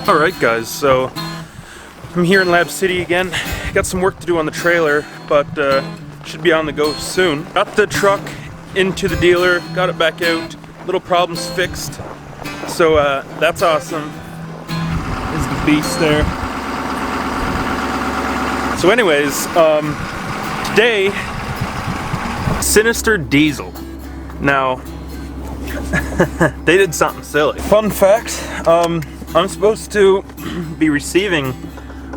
Alright guys, so I'm here in Lab City again. Got some work to do on the trailer, but should be on the go soon. Got the truck into the dealer, got it back out, little problems fixed. So that's awesome. Is the beast there. So anyways, today, Sinister Diesel. Now, they did something silly. Fun fact, I'm supposed to be receiving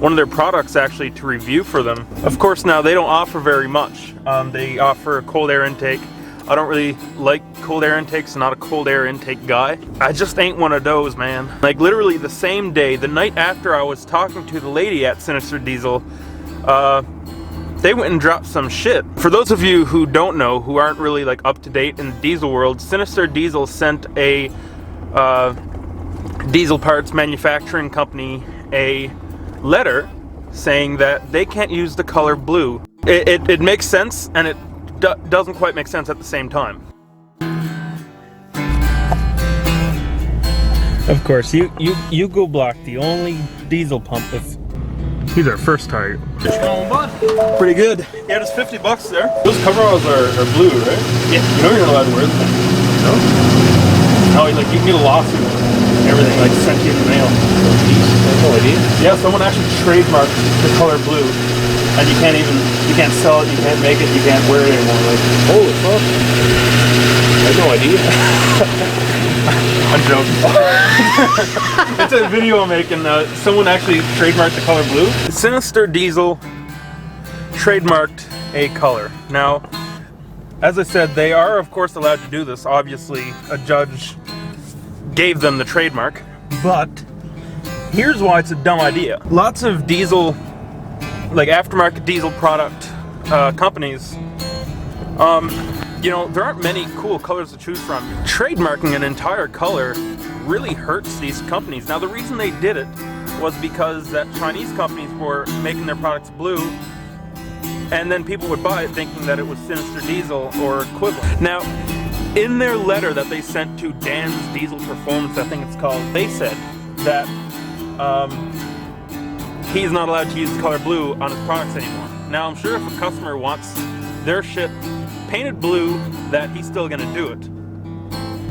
one of their products actually to review for them. Of course now they don't offer very much. They offer a cold air intake. I don't really like cold air intakes, not a cold air intake guy. I just ain't one of those, man. Like literally the same day, the night after I was talking to the lady at Sinister Diesel, they went and dropped some shit. For those of you who don't know, who aren't really like up to date in the diesel world, Sinister Diesel sent a diesel parts manufacturing company a letter saying that they can't use the color blue. It makes sense, and it doesn't quite make sense at the same time. Of course, you go block the only diesel pump with. He's our first target. Pretty good. Yeah, just 50 bucks there. Those coveralls are blue, right? Yeah. You know you're not allowed to wear them. No? No, like you can get a lawsuit. Everything like sent you in the mail. I have no idea. Yeah, someone actually trademarked the color blue, and you can't sell it, you can't make it, you can't wear it anymore. Like, holy fuck! I have no idea. I'm joking. It's a video I'm making. Someone actually trademarked the color blue. Sinister Diesel trademarked a color. Now, as I said, they are of course allowed to do this. Obviously, a judge gave them the trademark, but here's why it's a dumb idea. Lots of diesel, like aftermarket diesel product companies, you know, there aren't many cool colors to choose from. Trademarking an entire color really hurts these companies. Now the reason they did it was because that Chinese companies were making their products blue, and then people would buy it thinking that it was Sinister Diesel or equivalent. Now, in their letter that they sent to Dan's Diesel Performance, I think it's called, they said that he's not allowed to use the color blue on his products anymore. Now, I'm sure if a customer wants their shit painted blue, that he's still gonna do it.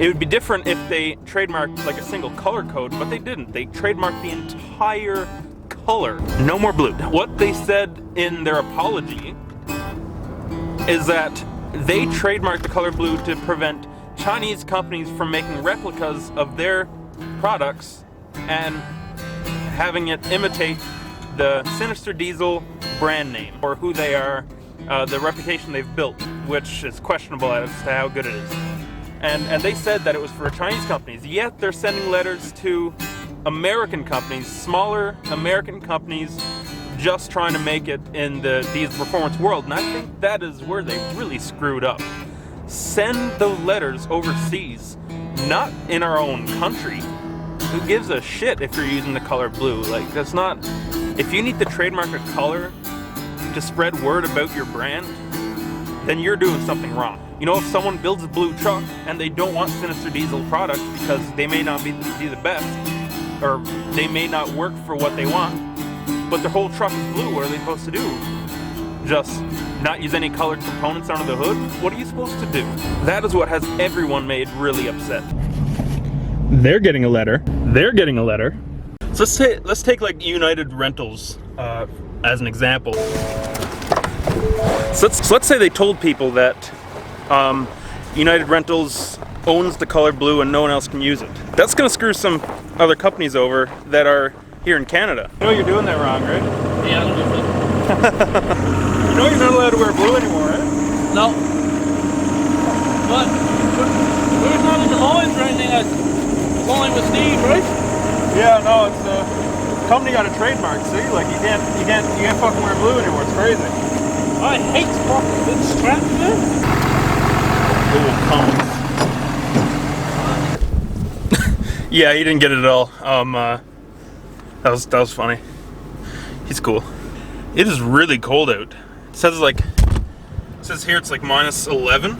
It would be different if they trademarked like a single color code, but they didn't. They trademarked the entire color. No more blue. What they said in their apology is that they trademarked the color blue to prevent Chinese companies from making replicas of their products and having it imitate the Sinister Diesel brand name, or who they are, the reputation they've built, which is questionable as to how good it is. And they said that it was for Chinese companies, yet they're sending letters to American companies, smaller American companies, just trying to make it in the diesel performance world. And I think that is where they really screwed up. Send the letters overseas, not in our own country. Who gives a shit if you're using the color blue? Like, that's not... If you need to trademark a color to spread word about your brand, then you're doing something wrong. You know, if someone builds a blue truck and they don't want Sinister Diesel products because they may not be the best, or they may not work for what they want, but their whole truck is blue, what are they supposed to do? Just not use any colored components under the hood? What are you supposed to do? That is what has everyone made really upset. They're getting a letter. They're getting a letter. So let's take like United Rentals as an example. So let's say they told people that United Rentals owns the color blue and no one else can use it. That's gonna screw some other companies over that are here in Canada. You know you're doing that wrong, right? Yeah, I'm doing it. You know you're not allowed to wear blue anymore, right? No. But we're not in the mines or anything. I'm going with Steve, right? Yeah, no, it's the company got a trademark. See, like you can't fucking wear blue anymore. It's crazy. I hate fucking good strap, man. Yeah, he didn't get it at all. That was funny. He's cool. It is really cold out. It says here it's like minus 11,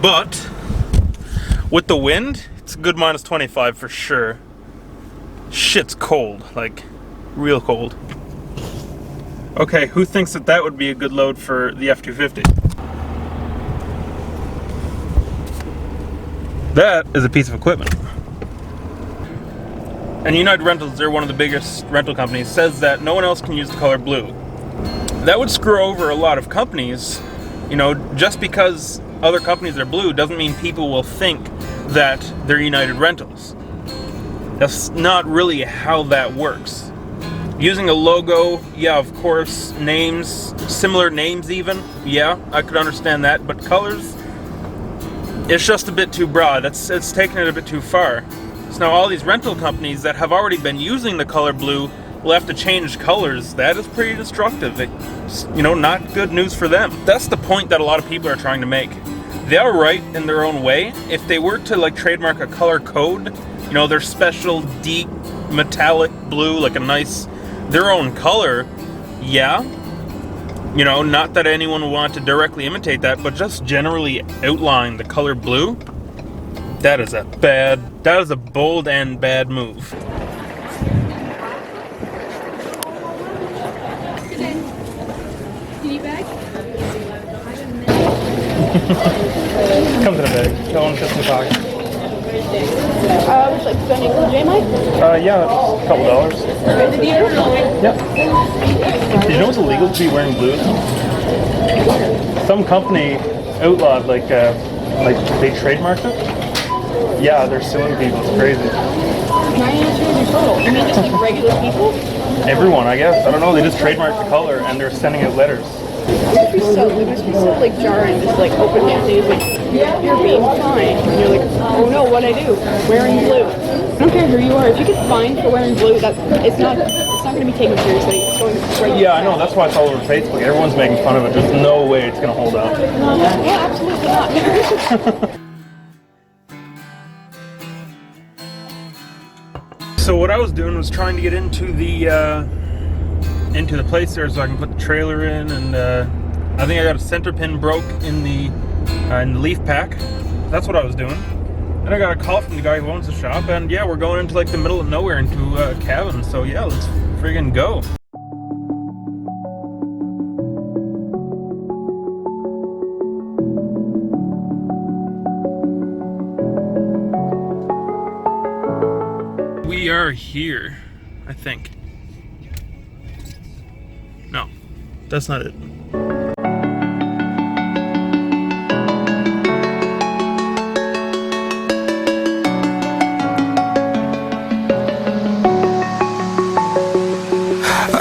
but with the wind, it's a good minus 25 for sure. shit's cold, like real cold. Okay, who thinks that that would be a good load for the F-250? That is a piece of equipment. And United Rentals, they're one of the biggest rental companies, says that no one else can use the color blue. That would screw over a lot of companies. You know, just because other companies are blue doesn't mean people will think that they're United Rentals. That's not really how that works. Using a logo, yeah, of course, names, similar names even, yeah, I could understand that, but colors, it's just a bit too broad. It's taking it a bit too far. So now all these rental companies that have already been using the color blue will have to change colors. That is pretty destructive. It's, you know, not good news for them. That's the point that a lot of people are trying to make. They are right in their own way. If they were to like trademark a color code, you know, their special deep metallic blue, like a nice, their own color, yeah. You know, not that anyone would want to directly imitate that, but just generally outline the color blue, that is a bold and bad move. Comes in a bag. That one fits in the pocket. Would you like to spend include Mike? Yeah, a couple dollars. Yep. Did you know it's illegal to be wearing blue? Some company outlawed, like they trademarked it. Yeah, they're suing people. It's crazy. Can I answer your total? You mean just like regular people? Everyone, I guess. I don't know. They just trademarked the color and they're sending out letters. It must be so like jarring, just like open hand days, like you're being fined, and you're like, oh no, what'd I do? Wearing blue. I don't care who you are. If you get fined for wearing blue, that it's not going to be taken seriously. It's going right. Yeah, I know. That's why it's all over Facebook. Everyone's making fun of it. There's no way it's gonna hold up. Yeah, absolutely not. So what I was doing was trying to get into the place there so I can put the trailer in, and I think I got a center pin broke in the leaf pack. That's what I was doing. Then I got a call from the guy who owns the shop, and yeah, we're going into like the middle of nowhere into a cabin. So yeah, let's friggin' go. We are here, I think. No, that's not it.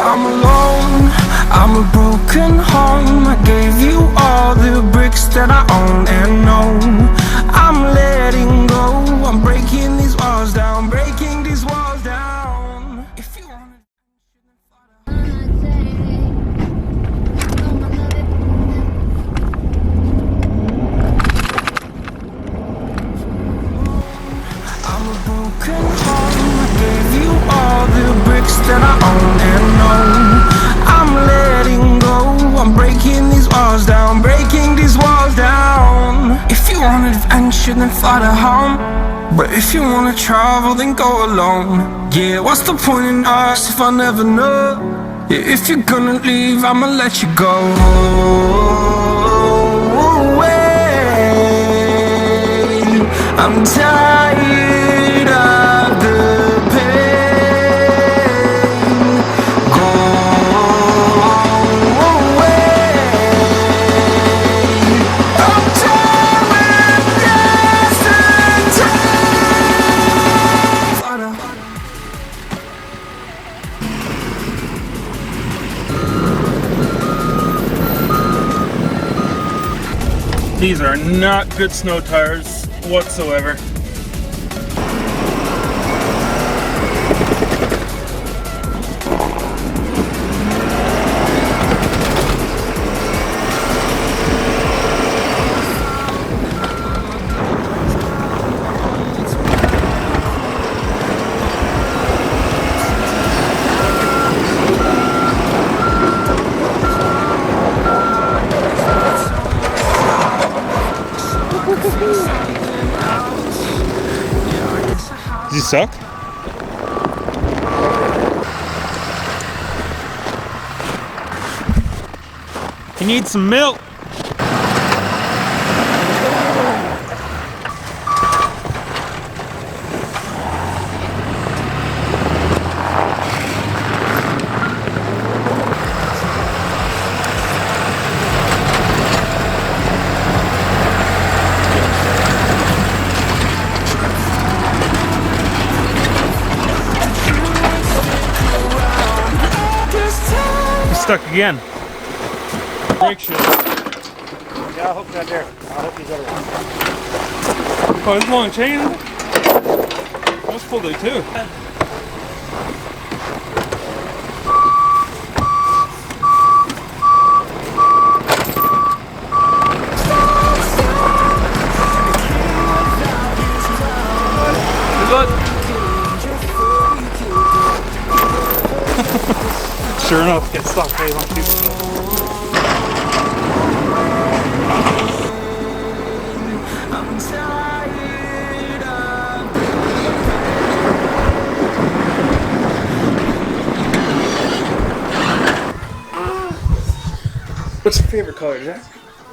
I'm alone, I'm a broken home. I gave you all the bricks that I own and know. I'm letting go, I'm breaking these walls down, breaking these walls down. If you want I'm a broken home, I gave you all the bricks that I own and know. I'm letting go, I'm breaking these walls down, breaking these walls down. If you want adventure, then fly to home. But if you wanna travel, then go alone. Yeah, what's the point in us if I never know? Yeah, if you're gonna leave, I'ma let you go. Away. I'm tired of the pain. Go away. I'm tired of dancing time. These are not good snow tires whatsoever. Does he suck? need some milk. Stuck again. Brake shoe. Yeah, I'll hook that there. I'll hook these other ones. Oh, it's a long chain. That's pulled it too. Sure enough, get stuck. Hey, don't keep it. What's your favorite color, Jack?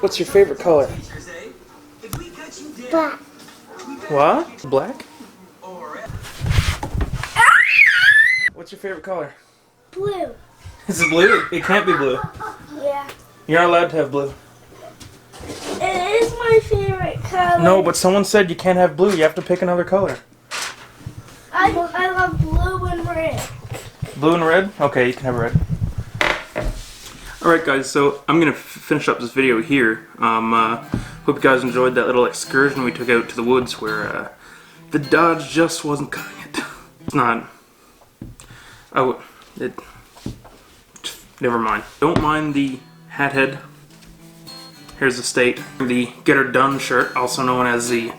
What's your favorite color? Black. What? Black? What's your favorite color? Blue. Is it blue? It can't be blue. Yeah. You're not allowed to have blue. It is my favorite color. No, but someone said you can't have blue. You have to pick another color. I love blue and red. Blue and red? Okay, you can have red. Alright guys, so I'm going to finish up this video here. Hope you guys enjoyed that little excursion we took out to the woods where the Dodge just wasn't cutting it. It's not... Oh, never mind. Don't mind the hat head. Here's the state. The Get Her Done shirt, also known as the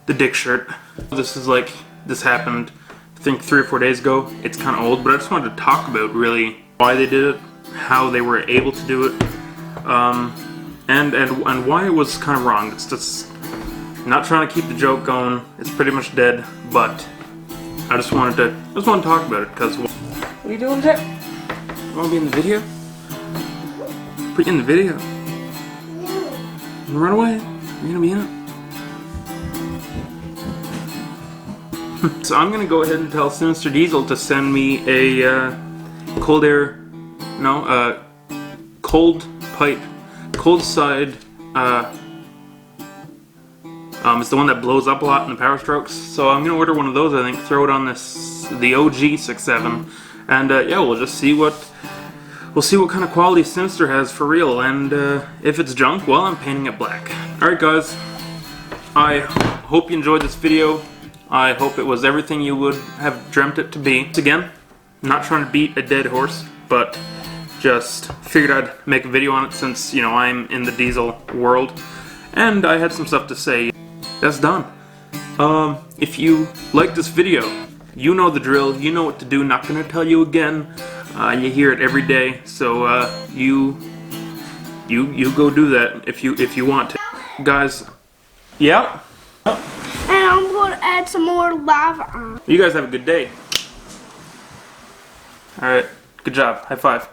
Dick shirt. This happened, I think 3 or 4 days ago. It's kind of old, but I just wanted to talk about really why they did it, how they were able to do it, and why it was kind of wrong. It's just not trying to keep the joke going. It's pretty much dead, but I just wanted to talk about it because. What are you doing, Jack? You want to be in the video? Put you in the video. You run away. You're gonna be in it. So I'm gonna go ahead and tell Sinister Diesel to send me a cold side. It's the one that blows up a lot in the Power Strokes. So I'm gonna order one of those. I think throw it on the OG 6.7, and yeah, we'll just see what kind of quality Sinister has for real. And if it's junk, well, I'm painting it black. All right, guys. I hope you enjoyed this video. I hope it was everything you would have dreamt it to be. Once again, not trying to beat a dead horse, but just figured I'd make a video on it since, you know, I'm in the diesel world. And I had some stuff to say. That's done. If you like this video, you know the drill. You know what to do. Not gonna tell you again. You hear it every day. So you go do that if you want to, guys. Yeah. And I'm going to add some more lava on. You guys have a good day. All right. Good job. High five.